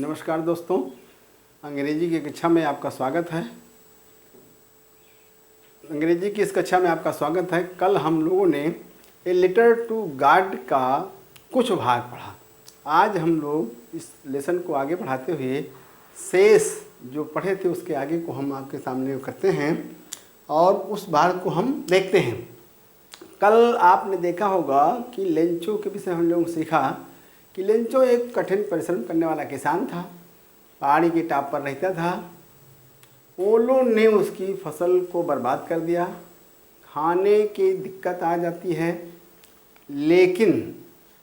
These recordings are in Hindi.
नमस्कार दोस्तों, अंग्रेजी की कक्षा में आपका स्वागत है। अंग्रेजी की इस कक्षा में आपका स्वागत है। कल हम लोगों ने ए लेटर टू गॉड का कुछ भाग पढ़ा। आज हम लोग इस लेसन को आगे बढ़ाते हुए शेष जो पढ़े थे उसके आगे को हम आपके सामने करते हैं और उस भाग को हम देखते हैं। कल आपने देखा होगा कि लेंचो के विषय हम लोगों ने सीखा कि लेंचो एक कठिन परिश्रम करने वाला किसान था, पहाड़ी के टॉप पर रहता था। ओलों ने उसकी फसल को बर्बाद कर दिया, खाने की दिक्कत आ जाती है, लेकिन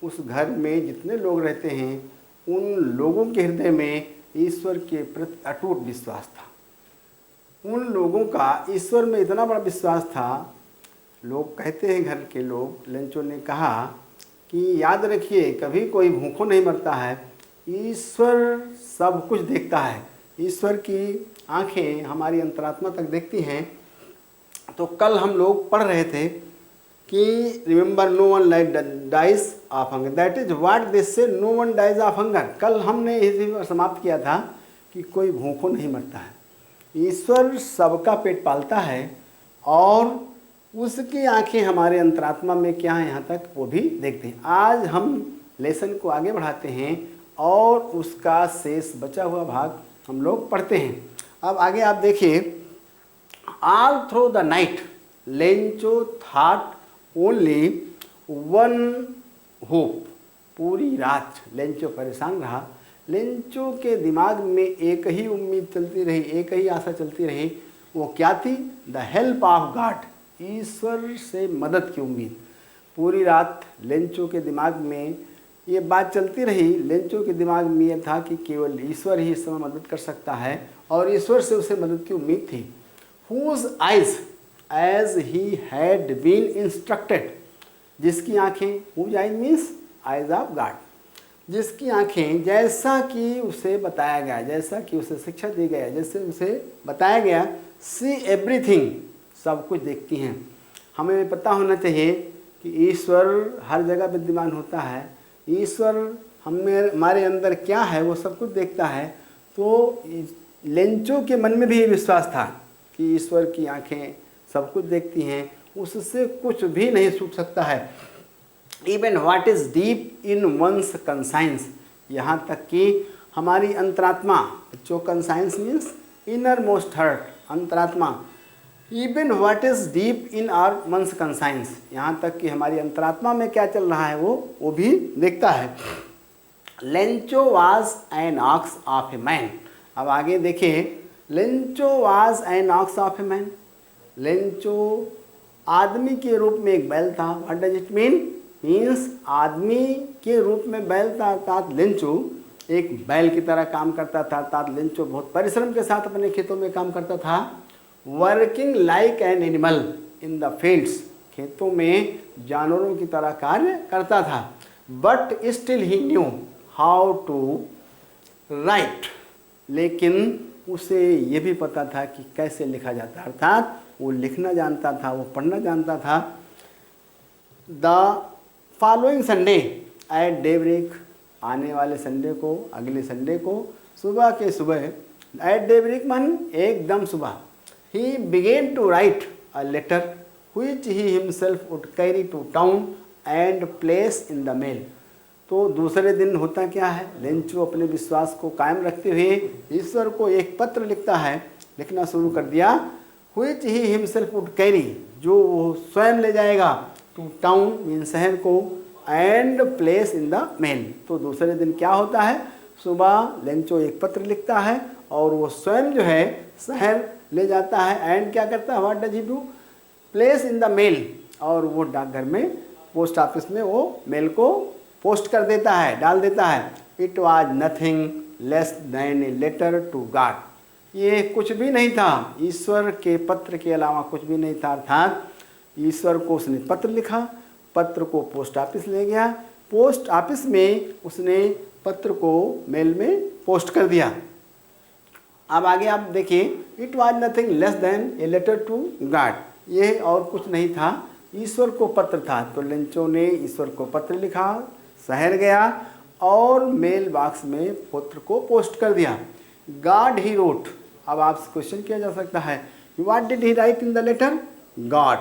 उस घर में जितने लोग रहते हैं उन लोगों के हृदय में ईश्वर के प्रति अटूट विश्वास था। उन लोगों का ईश्वर में इतना बड़ा विश्वास था, लोग कहते हैं, घर के लोग, लेंचो ने कहा कि याद रखिए कभी कोई भूखों नहीं मरता है, ईश्वर सब कुछ देखता है, ईश्वर की आंखें हमारी अंतरात्मा तक देखती हैं। तो कल हम लोग पढ़ रहे थे कि remember no one like dies of hunger, that is what this say, no one dies of hunger. कल हमने इसी पर समाप्त किया था कि कोई भूखों नहीं मरता है, ईश्वर सबका पेट पालता है और उसकी आंखें हमारे अंतरात्मा में क्या है यहाँ तक वो भी देखते हैं। आज हम लेसन को आगे बढ़ाते हैं और उसका शेष बचा हुआ भाग हम लोग पढ़ते हैं। अब आगे आप देखिए, all through the night Lencho thought only one hope. पूरी रात लेंचो परेशान रहा। लेंचो के दिमाग में एक ही उम्मीद चलती रही, एक ही आशा चलती रही। वो क्या थी? द हेल्प ऑफ गॉड, ईश्वर से मदद की उम्मीद। पूरी रात लेंचो के दिमाग में ये बात चलती रही। लेंचो के दिमाग में ये था कि केवल ईश्वर ही इस समय मदद कर सकता है और ईश्वर से उसे मदद की उम्मीद थी। Whose eyes as he had been instructed, जिसकी आंखें, whose eyes means eyes of God, जिसकी आंखें जैसा कि उसे बताया गया, जैसा कि उसे शिक्षा दी गया, जैसे उसे बताया गया, see everything, सब कुछ देखती हैं। हमें पता होना चाहिए कि ईश्वर हर जगह विद्यमान होता है। ईश्वर हमारे अंदर क्या है वो सब कुछ देखता है। तो लेंचो के मन में भी ये विश्वास था कि ईश्वर की आंखें सब कुछ देखती हैं, उससे कुछ भी नहीं छूट सकता है। Even what is deep in one's conscience, यहाँ तक कि हमारी अंतरात्मा, जो conscience means inner most heart, अंतरात्मा, even what is deep in our one's conscience, यहाँ तक कि हमारी अंतरात्मा में क्या चल रहा है वो भी देखता है। Lencho was an ox of a man. अब आगे देखिए, Lencho was an ox of a man. Lencho आदमी के रूप में एक बैल था। What does it mean? Means आदमी के रूप में बैल था, अर्थात लेंचो एक बैल की तरह काम करता था। अर्थात लेंचो बहुत परिश्रम के साथ अपने खेतों में काम करता था। Working like an animal in the fields, खेतों में जानवरों की तरह कार्य करता था। But still he knew how to write, लेकिन उसे ये भी पता था कि कैसे लिखा जाता है, अर्थात वो लिखना जानता था, वो पढ़ना जानता था। The following Sunday eight daybreak, आने वाले संडे को, अगले संडे को सुबह के सुबह, एट डेब्रेक मान एकदम सुबह, he began to write a letter which he himself would carry to town and place in the mail। तो दूसरे दिन होता क्या है, लेंचो अपने विश्वास को कायम रखते हुए ईश्वर को एक पत्र लिखता है, लिखना शुरू कर दिया। which he himself would carry, जो वो स्वयं ले जाएगा, to town मीन शहर को, and place in the mail। तो दूसरे दिन क्या होता है, सुबह लेंचो एक पत्र लिखता है और वो स्वयं जो है शहर ले जाता है। एंड क्या करता है, what does he do, place in the mail, और वो डाकघर में, पोस्ट ऑफिस में वो मेल को पोस्ट कर देता है, डाल देता है। It was nothing less than a letter to God, ये कुछ भी नहीं था, ईश्वर के पत्र के अलावा कुछ भी नहीं था। अर्थात ईश्वर को उसने पत्र लिखा, पत्र को पोस्ट ऑफिस ले गया, पोस्ट ऑफिस में उसने पत्र को मेल में पोस्ट कर दिया। अब आगे आप देखिए, it was nothing less than a letter to God, ये और कुछ नहीं था, ईश्वर को पत्र था। तो लेंचो ने ईश्वर को पत्र लिखा, शहर गया और मेल बॉक्स में पत्र को पोस्ट कर दिया। गॉड ही रोट, अब आपसे क्वेश्चन किया जा सकता है what did he write in the letter? God,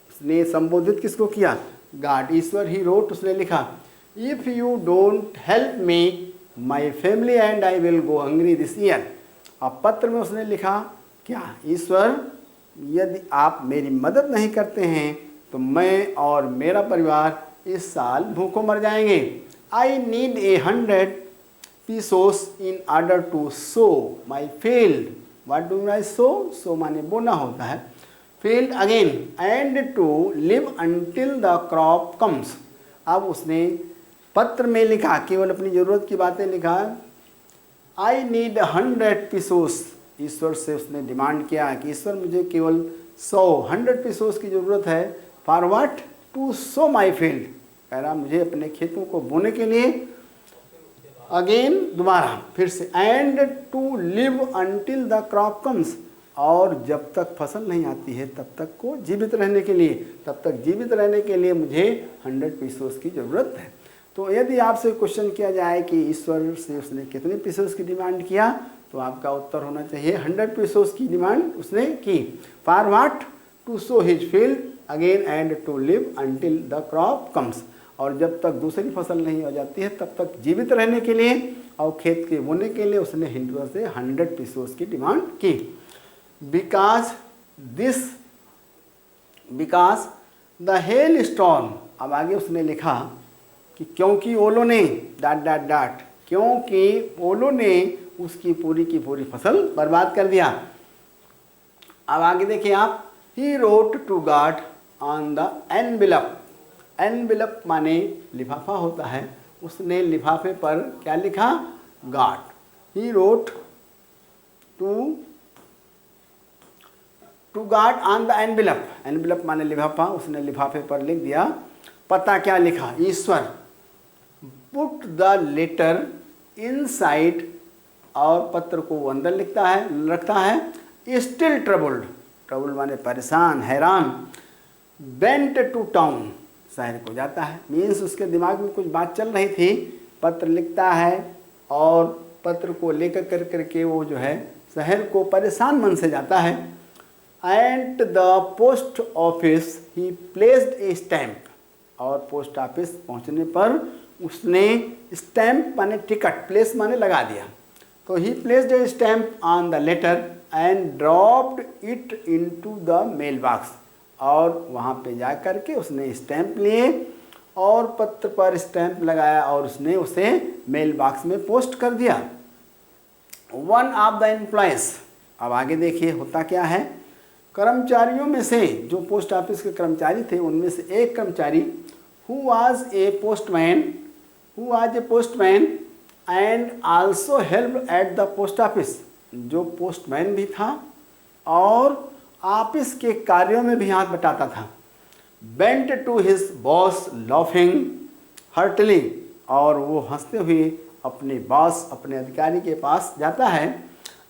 उसने संबोधित किसको किया? God, Ishwar. ही रोट, उसने लिखा if you don't help me my family and I will go hungry this year. अब पत्र में उसने लिखा क्या? ईश्वर, यदि आप मेरी मदद नहीं करते हैं तो मैं और मेरा परिवार इस साल भूखों मर जाएंगे। I need 100 pesos in order to sow my field. What do I sow? sow माने बोना होता है, field again and to live until the crop comes. अब उसने पत्र में लिखा, केवल अपनी ज़रूरत की बातें लिखा। I need 100 pesos, ईश्वर से उसने डिमांड किया कि ईश्वर मुझे केवल 100 pesos की ज़रूरत है। For what? To sow my field, कह रहा मुझे अपने खेतों को बोने के लिए। अगेन, दोबारा फिर से, and to live until the crop comes, और जब तक फसल नहीं आती है तब तक को जीवित रहने के लिए, तब तक जीवित रहने के लिए मुझे 100 pesos की ज़रूरत है। तो यदि आपसे क्वेश्चन किया जाए कि ईश्वर से उसने कितने pesos की डिमांड किया, तो आपका उत्तर होना चाहिए 100 pesos की डिमांड उसने की। For what? To sow his field again and to live until the crop comes, और जब तक दूसरी फसल नहीं हो जाती है तब तक जीवित रहने के लिए और खेत के बोने के लिए उसने हिंदुओं से 100 pesos की डिमांड की। बिकॉज द हेल स्टॉर्म, अब आगे उसने लिखा कि क्योंकि ओलों ने डाट, क्योंकि ओलों ने उसकी पूरी की पूरी फसल बर्बाद कर दिया। अब आगे देखिए आप, he wrote to God on the envelope, envelope माने लिफाफा होता है, उसने लिफाफे पर क्या लिखा? God. He wrote to God on the envelope, envelope माने लिफाफा, उसने लिफाफे पर लिख दिया। पता क्या लिखा? ईश्वर। पुट द लेटर इनसाइड, और पत्र को वो अंदर रखता है। स्टिल ट्रबल्ड, ट्रबल माने परेशान, हैरान। वेंट टू टाउन, शहर को जाता है। मीन्स उसके दिमाग में कुछ बात चल रही थी, पत्र लिखता है और पत्र को लेकर करके वो जो है शहर को परेशान मन से जाता है। And the post office he placed a stamp, और पोस्ट ऑफिस पहुंचने पर उसने स्टैम्प माने टिकट, प्लेस माने लगा दिया, तो he placed a stamp on the letter and dropped it into the mail box, और वहाँ पे जा कर के उसने स्टैम्प लिए और पत्र पर स्टैम्प लगाया और उसने उसे मेल बॉक्स में पोस्ट कर दिया। वन ऑफ द एम्प्लॉयज़, अब आगे देखिए होता क्या है। कर्मचारियों में से, जो पोस्ट ऑफिस के कर्मचारी थे उनमें से एक कर्मचारी who was a postman and also help at the post office, जो पोस्टमैन भी था और ऑफिस के कार्यों में भी हाथ बटाता था। Went to his boss laughing heartily, और वो हंसते हुए अपने बॉस, अपने अधिकारी के पास जाता है।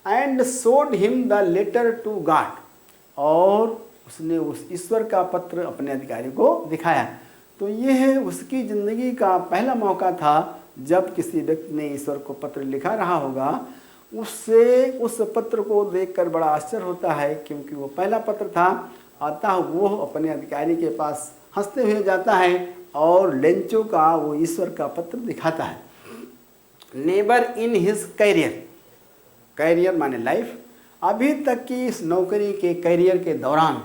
And showed him the letter to God, और उसने उस ईश्वर का पत्र अपने अधिकारी को दिखाया। तो यह उसकी ज़िंदगी का पहला मौका था जब किसी व्यक्ति ने ईश्वर को पत्र लिखा रहा होगा। उससे उस पत्र को देखकर बड़ा आश्चर्य होता है, क्योंकि वो पहला पत्र था। अतः वो अपने अधिकारी के पास हंसते हुए जाता है और लेंचो का वो ईश्वर का पत्र दिखाता है। Never in his career, career माने लाइफ, अभी तक की इस नौकरी के कैरियर के दौरान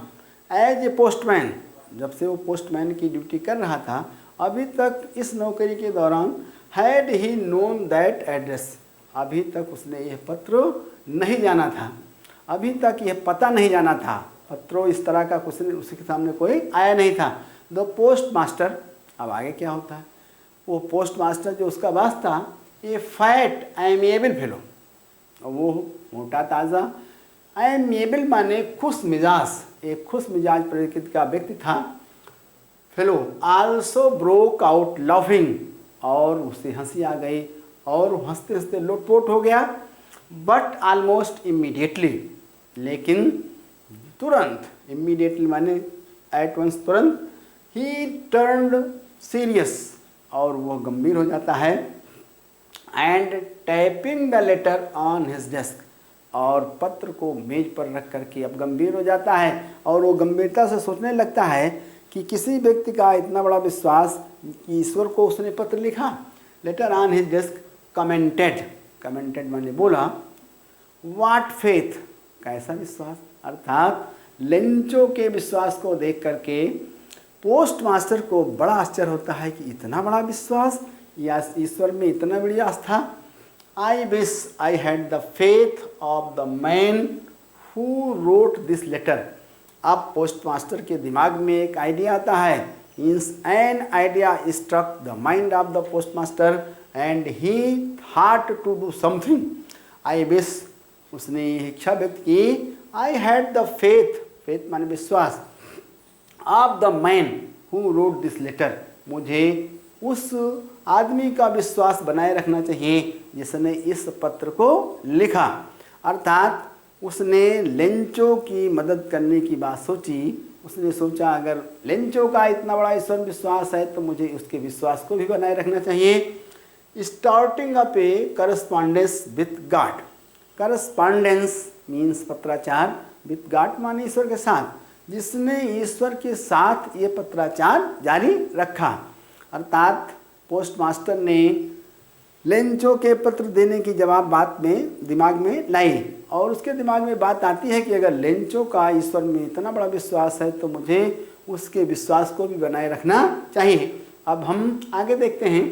एज ए पोस्टमैन, जब से वो पोस्टमैन की ड्यूटी कर रहा था, अभी तक इस नौकरी के दौरान had he known that address, अभी तक उसने यह पत्र नहीं जाना था, अभी तक यह पता नहीं जाना था। पत्रों इस तरह का कुछ उसके सामने कोई आया नहीं था। द पोस्ट मास्टर, अब आगे क्या होता है, वो पोस्ट मास्टर जो उसका बॉस था, ए फैट एमिएबल फेलो, वो मोटा ताज़ा, एमिएबल माने खुश मिजाज, एक खुश मिजाज प्रकृति का व्यक्ति था। Fellow also broke out laughing, और उसे हंसी आ गई और हंसते हंसते लोटपोट हो गया। बट ऑलमोस्ट इमीडिएटली, लेकिन तुरंत, इमीडिएटली माने एट वंस, तुरंत, ही टर्न्ड सीरियस, और वह गंभीर हो जाता है। And tapping the later on his desk, और पत्र को मेज पर रख करके अब गंभीर हो जाता है और वो गंभीरता से सोचने लगता है कि किसी व्यक्ति का इतना बड़ा विश्वास कि ईश्वर को उसने पत्र लिखा। Later on his desk commented, commented माने बोला, व्हाट फेथ, कैसा विश्वास, अर्थात लेंचो के विश्वास को देख करके पोस्ट मास्टर को बड़ा आश्चर्य होता है कि इतना बड़ा विश्वास या ईश्वर में इतना बड़ी आस्था। I wish I had the faith of the man who wrote this letter. अब पोस्ट मास्टर के दिमाग में एक आइडिया आता है, means an idea struck the mind of the post master and he thought to do something. I wish, उसने इच्छा व्यक्त की, I had the faith, faith माने विश्वास, of the man who wrote this letter, मुझे उस आदमी का विश्वास बनाए रखना चाहिए जिसने इस पत्र को लिखा। अर्थात उसने लेंचो की मदद करने की बात सोची। उसने सोचा अगर लेंचो का इतना बड़ा ईश्वर विश्वास है तो मुझे उसके विश्वास को भी बनाए रखना चाहिए। Starting up A correspondence with God, correspondence means पत्राचार, विथ गॉड माने ईश्वर के साथ, जिसने ईश्वर के साथ ये पत्राचार जारी रखा। अर्थात पोस्ट मास्टर ने लेंचो के पत्र देने की जवाब बात में दिमाग में लाई और उसके दिमाग में बात आती है कि अगर लेंचो का ईश्वर में इतना बड़ा विश्वास है तो मुझे उसके विश्वास को भी बनाए रखना चाहिए। अब हम आगे देखते हैं।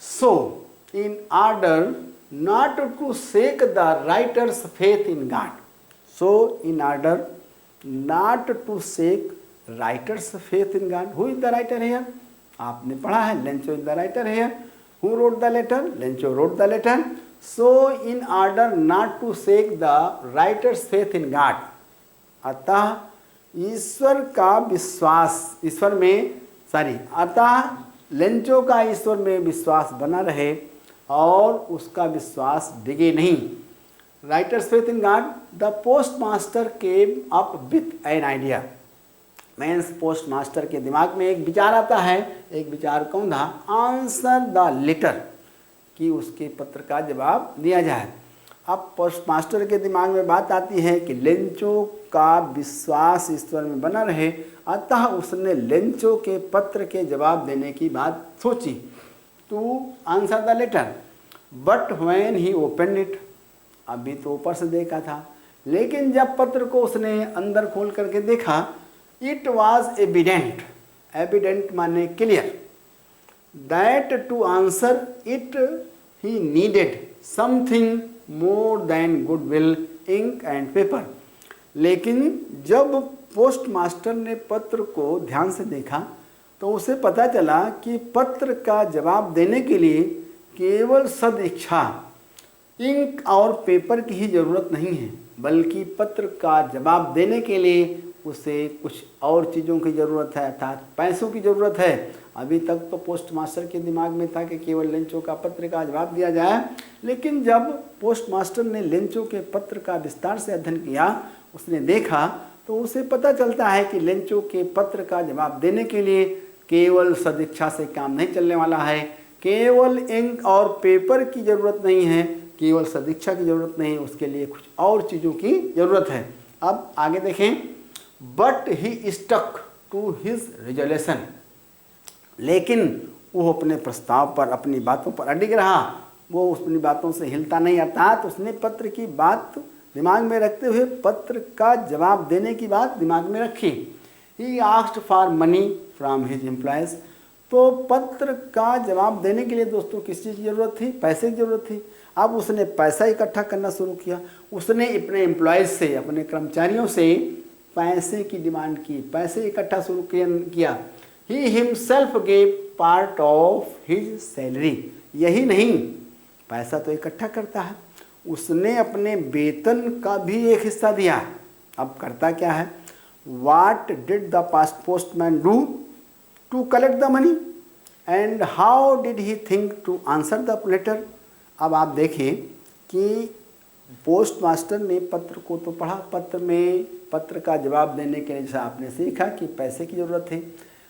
So in order not to shake the writer's faith in God, so in order not to shake writer's faith in God, who is the writer here, आपने पढ़ा है Lencho is the writer here, who wrote the letter, Lencho wrote the letter. So in order not to shake the writer's faith in God, अतः ईश्वर का विश्वास, ईश्वर में अतः लेंचो का ईश्वर में विश्वास बना रहे और उसका विश्वास डिगे नहीं। Writers faith in God, the post master came up with an idea, means post master के दिमाग में एक विचार आता है। एक विचार कौन था, आंसर द लेटर, कि उसके पत्र का जवाब दिया जाए। अब पोस्ट मास्टर के दिमाग में बात आती है कि लेंचो का विश्वास ईश्वर में बना रहे, अतः उसने लेंचो के पत्र के जवाब देने की बात सोची, to answer the letter. But when he opened it, अभी तो ऊपर से देखा था, लेकिन जब पत्र को उसने अंदर खोल करके देखा, इट वॉज एविडेंट, एविडेंट माने clear, that to answer it he needed something more than goodwill, ink and paper. लेकिन जब पोस्ट मास्टर ने पत्र को ध्यान से देखा तो उसे पता चला कि पत्र का जवाब देने के लिए केवल सदिच्छा, इंक और पेपर की ही ज़रूरत नहीं है, बल्कि पत्र का जवाब देने के लिए उसे कुछ और चीज़ों की ज़रूरत है, अर्थात पैसों की ज़रूरत है। अभी तक तो पोस्ट मास्टर के दिमाग में था कि केवल लेंचो का पत्र का जवाब दिया जाए, लेकिन जब पोस्ट मास्टर ने लेंचो के पत्र का विस्तार से अध्ययन किया, उसने देखा तो उसे पता चलता है कि लेंचो के पत्र का जवाब देने के लिए केवल सदिच्छा से काम नहीं चलने वाला है, केवल इंक और पेपर की ज़रूरत नहीं है, केवल सदिच्छा की ज़रूरत नहीं, उसके लिए कुछ और चीज़ों की ज़रूरत है। अब आगे देखें। But he stuck to his resolution, लेकिन वो अपने प्रस्ताव पर, अपनी बातों पर अडिग रहा, वो अपनी बातों से हिलता नहीं। अर्थात उसने पत्र की बात दिमाग में रखते हुए पत्र का जवाब देने की बात दिमाग में रखी। He asked for money from his employees, तो पत्र का जवाब देने के लिए दोस्तों किस चीज़ की ज़रूरत थी, पैसे की ज़रूरत थी। अब उसने पैसा इकट्ठा करना शुरू किया, उसने अपने एम्प्लॉयज़ से, अपने कर्मचारियों से पैसे की डिमांड की, पैसे इकट्ठा शुरू किया। He himself gave part of his salary, यही नहीं पैसा तो इकट्ठा करता है, उसने अपने वेतन का भी एक हिस्सा दिया। अब करता क्या है, what did the postman do to collect the money and how did he think to answer the letter. अब आप देखिए कि पोस्ट मास्टर ने पत्र को तो पढ़ा, पत्र में पत्र का जवाब देने के लिए जैसा आपने सीखा कि पैसे की ज़रूरत है।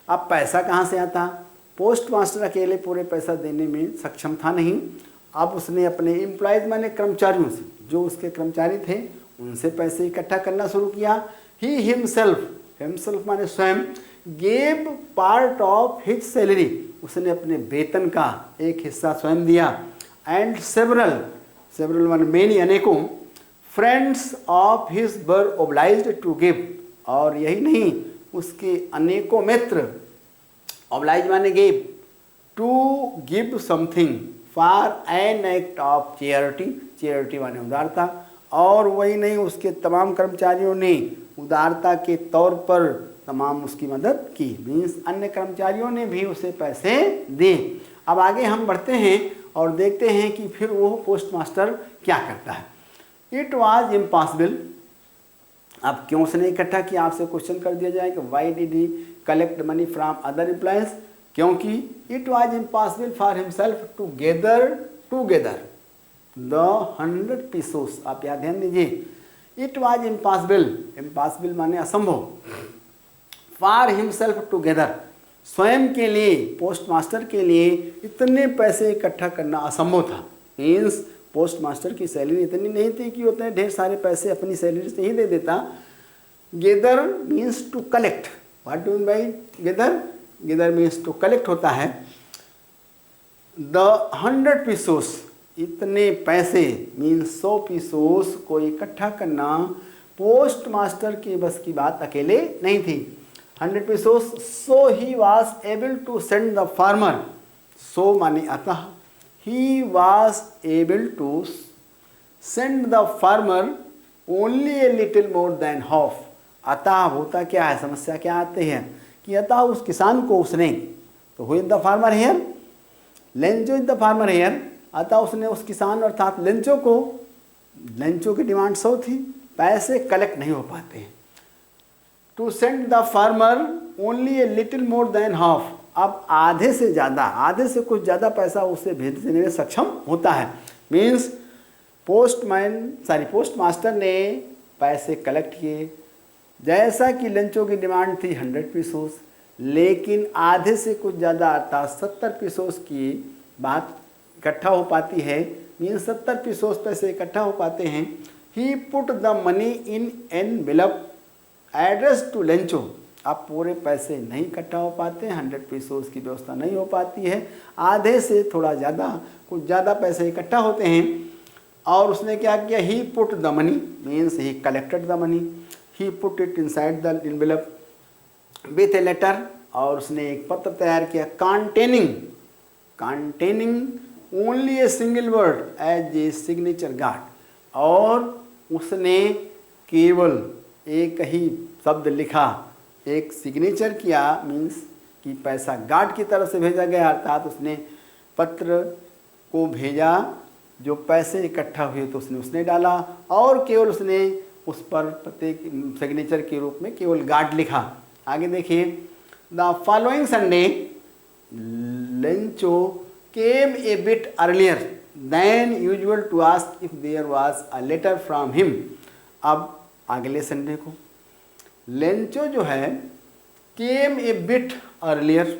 अब पैसा कहाँ से आता, पोस्ट मास्टर अकेले पूरे पैसा देने में सक्षम था नहीं, अब उसने अपने एम्प्लॉयज़ माने कर्मचारियों से, जो उसके कर्मचारी थे उनसे पैसे इकट्ठा करना शुरू किया। ही हिमसेल्फ माने स्वयं, gave part of his salary, उसने अपने वेतन का एक हिस्सा स्वयं दिया। एंड सेवरल माने मेनी, अनेकों, friends of his were obliged to give, और यही नहीं उसके अनेकों मित्र, ओब्लाइज माने give, to give something for an act of charity माने उदारता, और वही नहीं उसके तमाम कर्मचारियों ने उदारता के तौर पर तमाम उसकी मदद की, मीन्स अन्य कर्मचारियों ने भी उसे पैसे दिए। अब आगे हम बढ़ते हैं और देखते हैं कि फिर वो पोस्टमास्टर क्या करता है। इट वॉज इम्पॉसिबल, अब क्यों उसने इकट्ठा किया, आपसे क्वेश्चन कर दिया जाए कि why did he collect money from other employees, क्योंकि it was impossible for himself to gather the 100 pesos। आप यहाँ ध्यान दीजिए, इट वॉज इम्पॉसिबल माने असंभव, फॉर हिमसेल्फ टू गेदर, स्वयं के लिए, पोस्टमास्टर के लिए इतने पैसे इकट्ठा करना असंभव था। मीन्स पोस्टमास्टर की सैलरी इतनी नहीं थी कि उतने ढेर सारे पैसे अपनी सैलरी से ही दे देता। Gather means to collect, what do mean by gather means to collect होता है। द 100 pesos, इतने पैसे मीन्स 100 pesos को इकट्ठा करना पोस्टमास्टर की बस की बात अकेले नहीं थी। 100 pesos, so he was able to send the farmer, so माने अतः, he was able to send the farmer only a little more than half. अतः होता क्या है, समस्या क्या आती है कि अतः उस किसान को उसने, तो who is the farmer here, Lencho is the farmer here, अतः उसने उस किसान अर्थात लेंचो की डिमांड 100 थी, पैसे कलेक्ट नहीं हो पाते हैं। To send the farmer only a little more than half, अब आधे से कुछ ज़्यादा पैसा उसे भेज देने में सक्षम होता है। मीन्स पोस्टमास्टर ने पैसे कलेक्ट किए, जैसा कि लेंचो की डिमांड थी 100 pesos, लेकिन आधे से कुछ ज़्यादा अर्थात 70 pesos की बात इकट्ठा हो पाती है। मीन्स 70 pesos पैसे इकट्ठा हो पाते हैं। He put the money in envelope address to Lencho, अब पूरे पैसे नहीं इकट्ठा हो पाते, 100 pesos की व्यवस्था नहीं हो पाती है, आधे से थोड़ा ज़्यादा कुछ ज़्यादा पैसे इकट्ठा होते हैं। और उसने क्या किया, he put the money means he collected the money, he put it inside the envelope with a letter, और उसने एक पत्र तैयार किया containing only a single word as a signature God, और उसने केवल एक ही शब्द लिखा, एक सिग्नेचर किया, मीन्स कि पैसा गार्ड की तरफ से भेजा गया, अर्थात उसने पत्र को भेजा, जो पैसे इकट्ठा हुए तो उसने डाला, और केवल उसने उस पर प्रत्येक सिग्नेचर के रूप में केवल गार्ड लिखा। आगे देखिए, the following Sunday Lencho came a bit earlier than usual to ask if there was a letter from him. अब अगले संडे को लेंचो जो है केम ए बिट अर्लियर,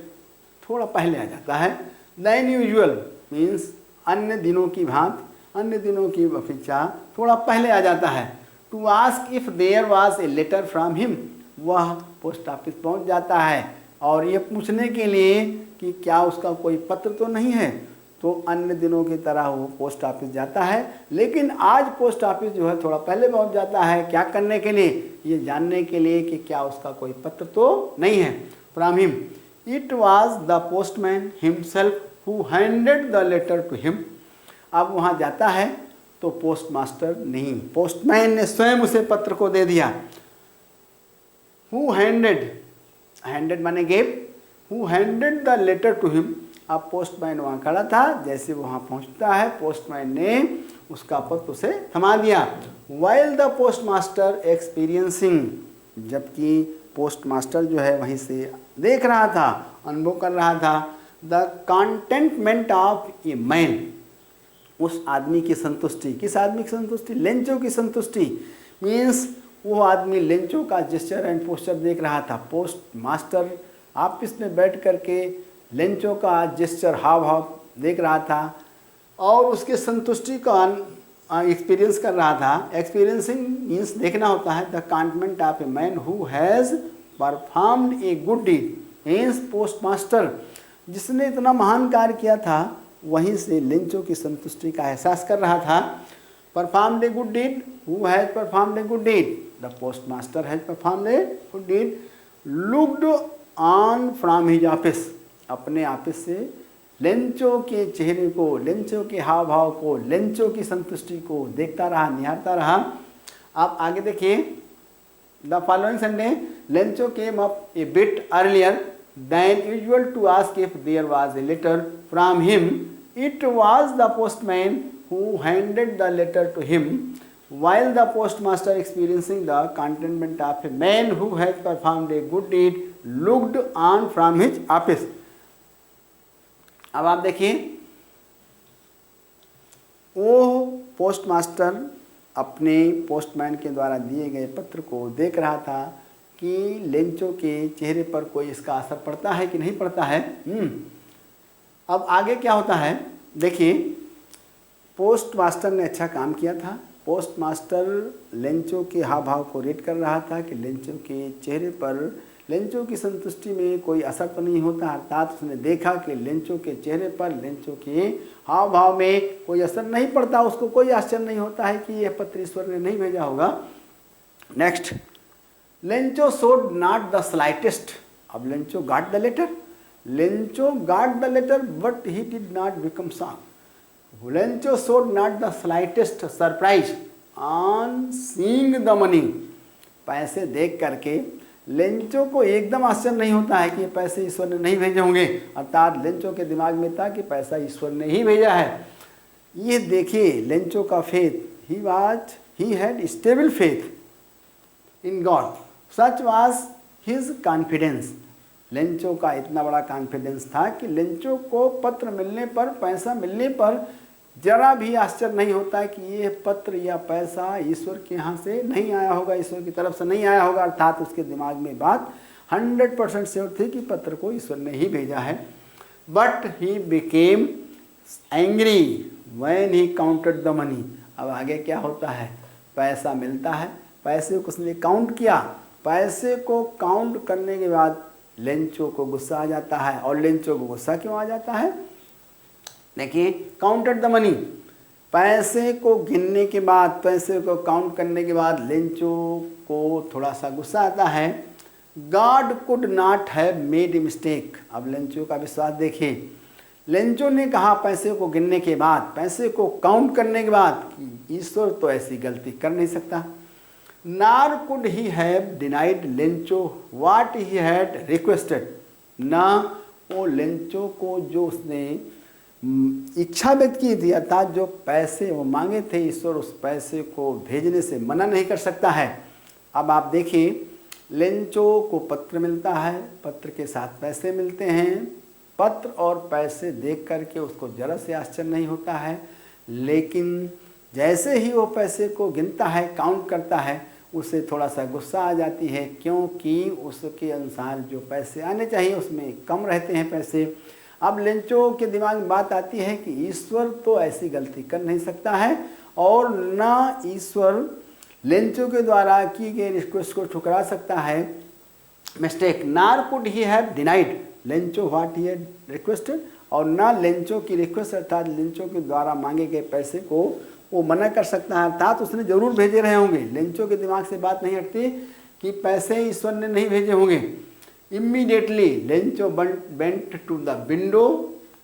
थोड़ा पहले आ जाता है, देन यूजुअल मीन्स अन्य दिनों की भांति, अन्य दिनों की अपेक्षा थोड़ा पहले आ जाता है। To ask if there was a letter from him, वह पोस्ट ऑफिस पहुंच जाता है और ये पूछने के लिए कि क्या उसका कोई पत्र तो नहीं है। तो अन्य दिनों की तरह वो पोस्ट ऑफिस जाता है, लेकिन आज पोस्ट ऑफिस जो है थोड़ा पहले पहुंच जाता है। क्या करने के लिए, ये जानने के लिए कि क्या उसका कोई पत्र तो नहीं है from him. It was the postman himself who handed the letter to him. अब वहाँ जाता है तो पोस्टमास्टर नहीं, पोस्टमैन ने स्वयं उसे पत्र को दे दिया। हु हैंडेड माने gave, who handed the letter to him. अब पोस्टमैन वहाँ खड़ा था, जैसे वहाँ पहुँचता है पोस्टमैन ने उसका पत्र उसे थमा दिया। वाइल द पोस्टमास्टर एक्सपीरियंसिंग, जबकि पोस्टमास्टर जो है वहीं से देख रहा था, अनुभव कर रहा था, the containment of a man, उस आदमी की संतुष्टि। किस आदमी की संतुष्टि? लेंचो की संतुष्टि। मीन्स वो आदमी लेंचो का जेस्चर एंड पोस्चर देख रहा था। पोस्टमास्टर ऑफिस में बैठ करके लेंचो का जेस्चर हाव भाव देख रहा था और उसके संतुष्टि का एक्सपीरियंस कर रहा था। एक्सपीरियंसिंग मीन्स देखना होता है। The contentment of a man who has performed a good deed means postmaster, जिसने इतना महान कार्य किया था, वहीं से लेंचो की संतुष्टि का एहसास कर रहा था। Performed a good deed, who has performed a good deed, the postmaster has performed a good deed. Looked on from his office, अपने ऑफिस से लेंचो के चेहरे को, लेंचो के हाव भाव को, लेंचो की संतुष्टि को देखता रहा, निहारता रहा। आप आगे देखिए, the following Sunday Lencho came up a bit earlier than usual to ask if there was a letter from him. It was the postman who handed the letter to him, while the postmaster experiencing the contentment of a man who has performed a good deed looked on from his office। अब आप देखिए, वो पोस्टमास्टर अपने पोस्टमैन के द्वारा दिए गए पत्र को देख रहा था कि लेंचो के चेहरे पर कोई इसका असर पड़ता है कि नहीं पड़ता है। अब आगे क्या होता है देखिए, पोस्टमास्टर ने अच्छा काम किया था। पोस्टमास्टर लेंचो के हाव भाव को रेट कर रहा था कि लेंचो के चेहरे पर लेंचो की संतुष्टि में कोई असर तो नहीं होता, अर्थात उसने देखा कि लेंचो के चेहरे पर, लेंचो के हाव भाव में कोई असर नहीं पड़ता। उसको कोई आश्चर्य नहीं होता है कि यह पत्र ईश्वर ने नहीं भेजा होगा। Next, Lencho showed not the slightest, अब Lencho got the letter, Lencho got the letter but he did not become shocked. Lencho showed not the slightest surprise on seeing the money, पैसे देख करके लेंचो को एकदम आश्चर्य नहीं होता है कि पैसे ईश्वर ने नहीं भेजे होंगे, अर्थात लेंचो के दिमाग में था कि पैसा ईश्वर ने ही भेजा है। ये देखिए लेंचो का faith, he had stable faith in God, such was his confidence. Lencho का इतना बड़ा कॉन्फिडेंस था कि लेंचो को पत्र मिलने पर, पैसा मिलने पर जरा भी आश्चर्य नहीं होता है कि ये पत्र या पैसा ईश्वर के यहाँ से नहीं आया होगा, ईश्वर की तरफ से नहीं आया होगा। अर्थात उसके दिमाग में बात 100% श्योर थी कि पत्र को ईश्वर ने ही भेजा है। But he became angry when he counted the money. अब आगे क्या होता है, पैसा मिलता है, पैसे को उसने काउंट किया, पैसे को काउंट करने के बाद लेंचो को गुस्सा आ जाता है। और लेंचो को गुस्सा क्यों आ जाता है, देखिए, काउंटेड द मनी, पैसे को गिनने के बाद, पैसे को काउंट करने के बाद लेंचो को थोड़ा सा गुस्सा आता है। God could not have made a mistake. अब लेंचो का विश्वास देखिए, लेंचो ने कहा पैसे को गिनने के बाद, पैसे को काउंट करने के बाद कि ईश्वर तो ऐसी गलती कर नहीं सकता। नार could he have denied Lencho what he had requested, ना वो लेंचो को जो उसने इच्छा व्यक्त की थी, अर्थात जो पैसे वो मांगे थे, ईश्वर उस पैसे को भेजने से मना नहीं कर सकता है। अब आप देखिए, लेंचो को पत्र मिलता है, पत्र के साथ पैसे मिलते हैं। पत्र और पैसे देख करके उसको जरा से आश्चर्य नहीं होता है, लेकिन जैसे ही वो पैसे को गिनता है, काउंट करता है, उसे थोड़ा सा गुस्सा आ जाती है, क्योंकि उसके अनुसार जो पैसे आने चाहिए उसमें कम रहते हैं पैसे। अब लेंचो के दिमाग में बात आती है कि ईश्वर तो ऐसी गलती कर नहीं सकता है, और ना ईश्वर लेंचो के द्वारा की गई रिक्वेस्ट को ठुकरा सकता है। मिस्टेक, नार could he have denied Lencho what he had requested, और ना लेंचो की रिक्वेस्ट अर्थात लेंचो के द्वारा मांगे गए पैसे को वो मना कर सकता है, अर्थात उसने जरूर भेजे रहे होंगे। लेंचो के दिमाग से बात नहीं हटती कि पैसे ईश्वर ने नहीं भेजे होंगे। Immediately Lencho went to the window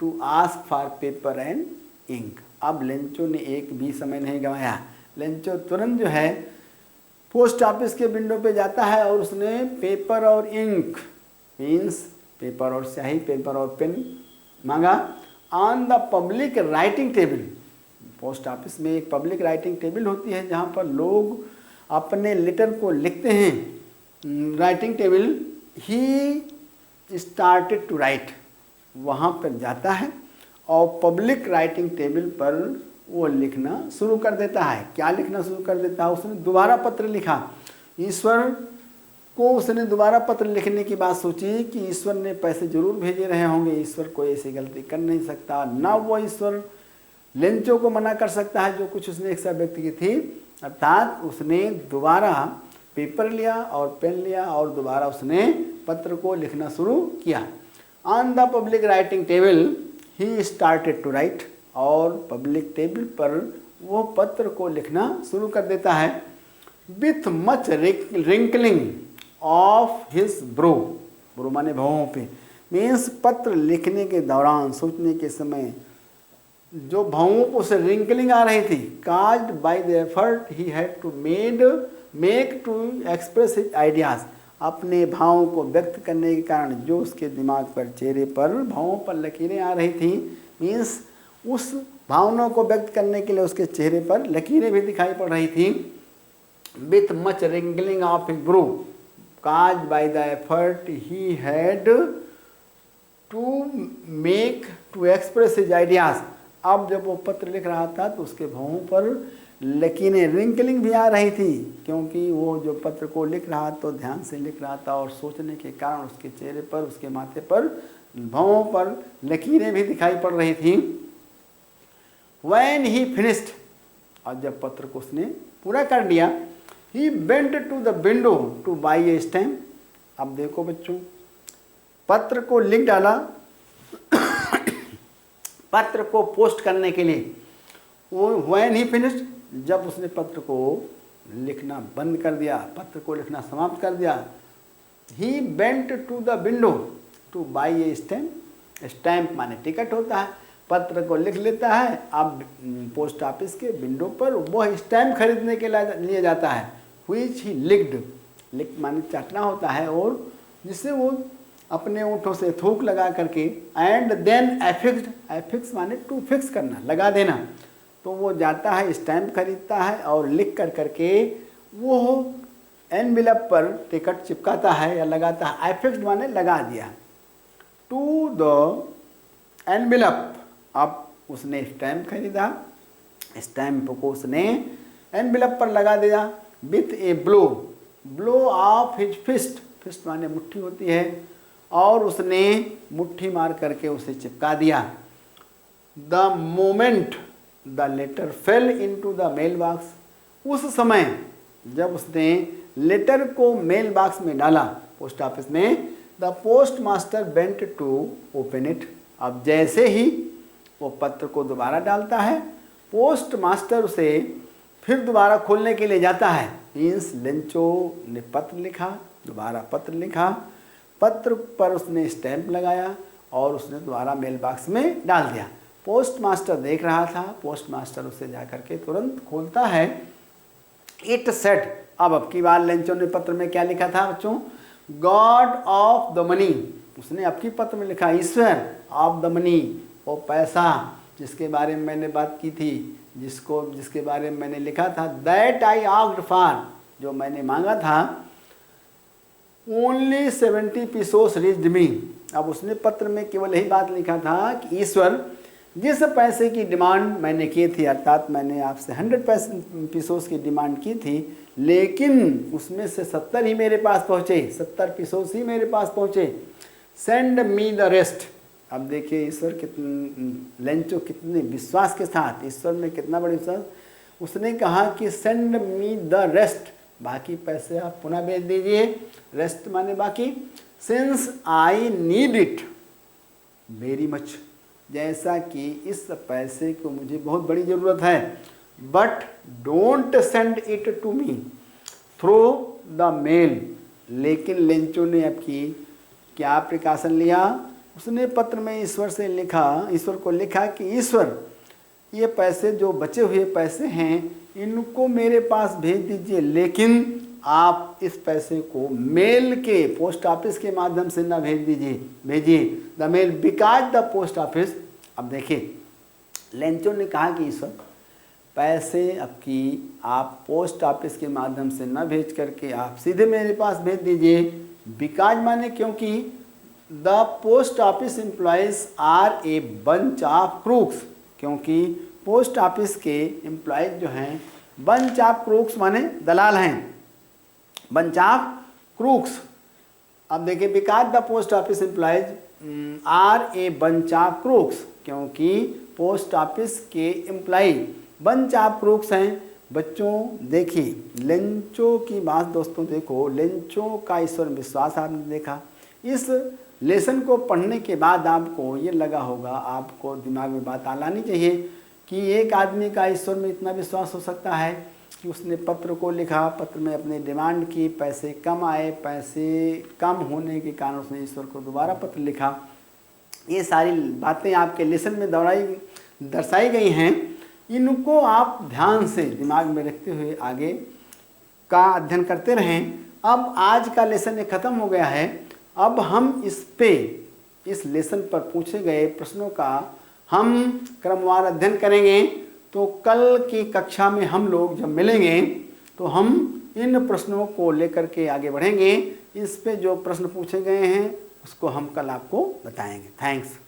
to ask for paper and ink। अब लेंचो ने एक भी समय नहीं गंवाया, लेंचो तुरंत जो है पोस्ट ऑफिस के विंडो पे जाता है और उसने पेपर और इंक मीन्स पेपर और स्याही, पेपर और पेन मांगा। On the public writing table, post office में एक पब्लिक राइटिंग टेबल होती है जहाँ पर लोग अपने लेटर को लिखते हैं। Writing table, he started to write, वहाँ पर जाता है और पब्लिक राइटिंग टेबल पर वो लिखना शुरू कर देता है। क्या लिखना शुरू कर देता है, उसने दोबारा पत्र लिखा ईश्वर को। उसने दोबारा पत्र लिखने की बात सोची कि ईश्वर ने पैसे जरूर भेजे रहे होंगे, ईश्वर कोई ऐसी गलती कर नहीं सकता। ना वो ईश्वर लेंचो को मना कर सकता है जो कुछ उसने इच्छा व्यक्त की थी, अर्थात उसने दोबारा पेपर लिया और पेन लिया और दोबारा उसने पत्र को लिखना शुरू किया। On the public writing table he started to write, और पब्लिक टेबल पर वो पत्र को लिखना शुरू कर देता है। With much wrinkling of his brow, brow माने भवों पे, मीन्स पत्र लिखने के दौरान, सोचने के समय जो भावों को से रिंकलिंग आ रही थी, caused by the effort he had to make to express his ideas, अपने भावों को व्यक्त करने के कारण जो उसके दिमाग पर, चेहरे पर, भावों पर लकीरें आ रही थी, मीन्स उस भावनाओं को व्यक्त करने के लिए उसके चेहरे पर लकीरें भी दिखाई पड़ रही थी। With much wrinkling of his brow caused by the effort he had to express his ideas, अब जब वो पत्र लिख रहा था तो उसके भावों पर लकीरें, रिंकलिंग भी आ रही थी, क्योंकि वो जो पत्र को लिख रहा तो ध्यान से लिख रहा था और सोचने के कारण उसके चेहरे पर, उसके माथे पर, भावों पर लकीरें भी दिखाई पड़ रही थी। When he finished, और जब पत्र को उसने पूरा कर दिया, he went to the window to buy a stamp। अब देखो बच्चों, पत्र को लिख डाला पत्र को पोस्ट करने के लिए। वो when he finished, जब उसने पत्र को लिखना बंद कर दिया, पत्र को लिखना समाप्त कर दिया, he went to the window to buy a stamp। Stamp माने टिकट होता है, पत्र को लिख लेता है, अब पोस्ट ऑफिस के विंडो पर वह स्टैम्प खरीदने के लिए जाता है। which he licked, लिख माने चाटना होता है, और जिससे वो अपने ओंठों से थूक लगा करके, एंड देन एफिक्स्ड, एफिक्स माने टू फिक्स करना, लगा देना, तो वो जाता है स्टैम्प खरीदता है और लिख कर करके वो एनवेलप पर टिकट चिपकाता है या लगाता है। एफिक्स्ड माने लगा दिया। टू द एनवेलप, अब उसने स्टैम्प खरीदा, स्टैम्प को उसने एनवेलप पर लगा दिया। With a blow, blow of his fist, fist माने मुट्ठी होती है, और उसने मुट्ठी मार करके उसे चिपका दिया। The moment the letter fell into the mail box, उस समय जब उसने लेटर को मेल बॉक्स में डाला पोस्ट ऑफिस में, the post master went to open it, अब जैसे ही वो पत्र को दोबारा डालता है, पोस्ट मास्टर उसे फिर दोबारा खोलने के लिए जाता है। मीन्स लेंचो ने पत्र लिखा, दोबारा पत्र लिखा, पत्र पर उसने स्टैम्प लगाया और उसने दोबारा मेल बॉक्स में डाल दिया। पोस्ट मास्टर देख रहा था, पोस्ट मास्टर उसे जाकर के तुरंत खोलता है। इट सेड, अब की बार लेंचो ने पत्र में क्या लिखा था बच्चों? गॉड ऑफ द मनी, उसने आपकी पत्र में लिखा ईश्वर ऑफ द मनी, वो पैसा जिसके बारे में मैंने बात की थी, जिसके बारे में मैंने लिखा था, दैट आई आस्क्ड फॉर, जो मैंने मांगा था, ओनली 70 pesos रीच्ड मी। अब उसने पत्र में केवल यही बात लिखा था कि ईश्वर, जिस पैसे की डिमांड मैंने की थी, अर्थात मैंने आपसे 100 pesos की डिमांड की थी, लेकिन उसमें से 70 ही मेरे पास पहुँचे, 70 pesos ही मेरे पास पहुँचे। Send me the rest. अब देखिए ईश्वर कितने, लेंचो कितने विश्वास के साथ, ईश्वर में कितना बड़ा विश्वास, उसने कहा कि सेंड मी द रेस्ट, बाकी पैसे आप पुनः भेज दीजिए। रेस्ट माने बाकी। Since I need it very much, जैसा कि इस पैसे को मुझे बहुत बड़ी ज़रूरत है। But don't send it to me through the mail, लेकिन लेंचो ने आपकी क्या प्रिकॉशन लिया? उसने पत्र में ईश्वर से लिखा, ईश्वर को लिखा कि ईश्वर, ये पैसे जो बचे हुए पैसे हैं इनको मेरे पास भेज दीजिए, लेकिन आप इस पैसे को मेल के, पोस्ट ऑफिस के माध्यम से ना भेजिए the mail because the post office. अब देखिए लेंचो ने कहा कि ईश्वर, पैसे आपकी आप पोस्ट ऑफिस के माध्यम से न भेज करके आप सीधे मेरे पास भेज दीजिए। बिकॉज माने क्योंकि the post office employees are a bunch of crooks, क्योंकि पोस्ट ऑफिस के एम्प्लॉयज़ जो हैं बंच ऑफ क्रूक्स माने दलाल हैं, बंच ऑफ क्रूक्स। अब देखिए because the post office employees are a bunch of crooks, क्योंकि पोस्ट ऑफिस के एम्प्लाई। बंच ऑफ क्रूक्स हैं। बच्चों देखिए लेंचो की बात दोस्तों, देखो लेंचो का ईश्वर में विश्वास आपने देखा। इस लेसन को पढ़ने के बाद आपको ये लगा होगा, आपको दिमाग में बात आनी चाहिए कि एक आदमी का ईश्वर में इतना विश्वास हो सकता है कि उसने पत्र को लिखा, पत्र में अपनी डिमांड की, पैसे कम आए, पैसे कम होने के कारण उसने ईश्वर को दोबारा पत्र लिखा। ये सारी बातें आपके लेसन में दर्शाई गई हैं। इनको आप ध्यान से दिमाग में रखते हुए आगे का अध्ययन करते रहें। अब आज का लेसन ख़त्म हो गया है। अब हम इस लेसन पर पूछे गए प्रश्नों का हम क्रमवार अध्ययन करेंगे। तो कल की कक्षा में हम लोग जब मिलेंगे तो हम इन प्रश्नों को लेकर के आगे बढ़ेंगे। इस पे जो प्रश्न पूछे गए हैं उसको हम कल आपको बताएंगे। थैंक्स।